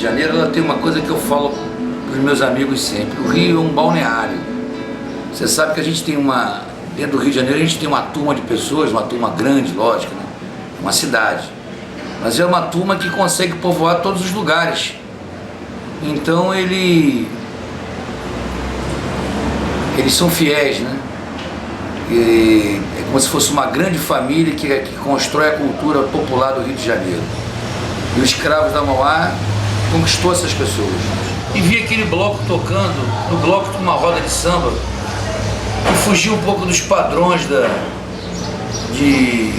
Janeiro, ela tem uma coisa que eu falo para os meus amigos sempre: o Rio é um balneário. Você sabe que a gente tem dentro do Rio de Janeiro a gente tem uma turma de pessoas, uma turma grande, lógico, né? Uma cidade, mas é uma turma que consegue povoar todos os lugares. Então eles são fiéis, né? É como se fosse uma grande família que constrói a cultura popular do Rio de Janeiro. E os Escravos da Mauá conquistou essas pessoas. E vi aquele bloco tocando, no bloco de uma roda de samba, que fugiu um pouco dos padrões de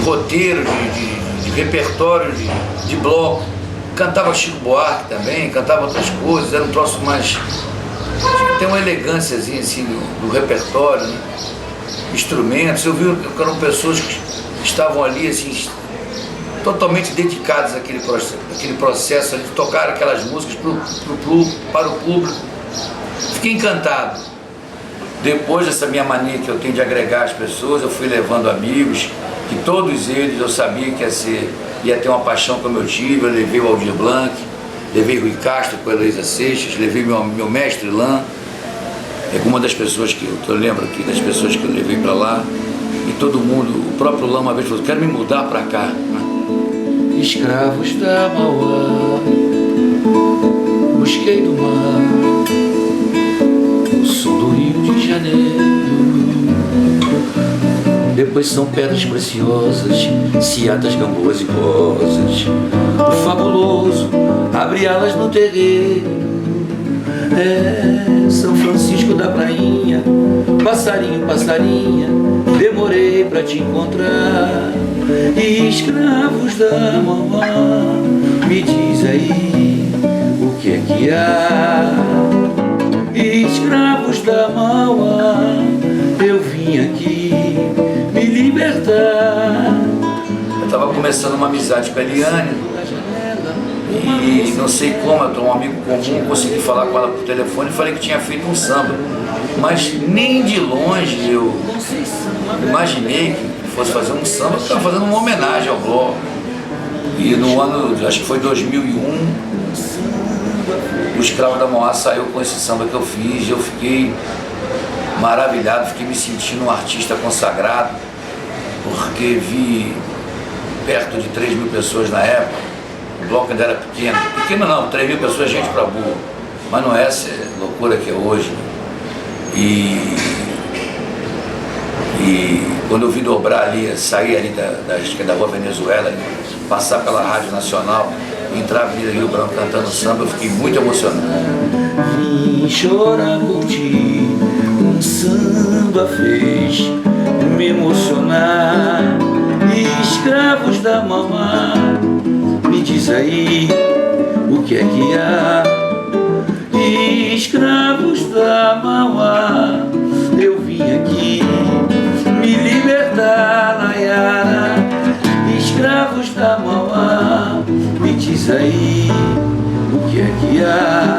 roteiro, de repertório, de bloco. Cantava Chico Buarque também, cantava outras coisas, era um troço mais... Tem uma elegânciazinha assim do repertório, né? Instrumentos. Eu vi que eram pessoas que estavam ali assim, totalmente dedicadas àquele processo de tocar aquelas músicas para o público. Fiquei encantado. Depois dessa minha mania que eu tenho de agregar as pessoas, eu fui levando amigos, que todos eles eu sabia que ia ter uma paixão como eu tive. Eu levei o Aldir Blanc, levei Rui Castro com a Heloísa Seixas, levei meu mestre Lan, uma das pessoas que eu lembro aqui, das pessoas que eu levei para lá, e todo mundo, o próprio Lan uma vez falou: quero me mudar para cá. Escravos da Mauá, busquei do mar o som do Rio de Janeiro. Depois são pedras preciosas, ciatas, gamboas e rosas. O fabuloso abre alas no terreiro. É São Francisco da Prainha, passarinho, passarinha, demorei pra te encontrar. E escravos da Mauá, me diz aí o que é que há. E escravos da Mauá, eu vim aqui me libertar. Eu estava começando uma amizade com a Eliane e não sei como, eu tenho um amigo comum, consegui falar com ela por telefone e falei que tinha feito um samba, mas nem de longe eu imaginei que fosse fazer um samba, porque estava fazendo uma homenagem ao bloco. E no ano, acho que foi 2001, o Escravo da Mauá saiu com esse samba que eu fiz. Eu fiquei maravilhado, fiquei me sentindo um artista consagrado, porque vi perto de 3 mil pessoas na época. O bloco ainda era pequeno, pequeno não, 3 mil pessoas, gente pra burro, mas não é essa loucura que é hoje. E quando eu vi dobrar ali, sair ali da Rua Venezuela, passar pela Rádio Nacional, entrar na Avenida Rio Branco cantando samba, eu fiquei muito emocionado. Vim chorar contigo, um samba fez me emocionar. E escravos da Mauá, me diz aí o que é que há. E escravos da Mauá, eu vim aqui me libertar, Nayara. Escravos da Mauá, me diz aí o que é que há.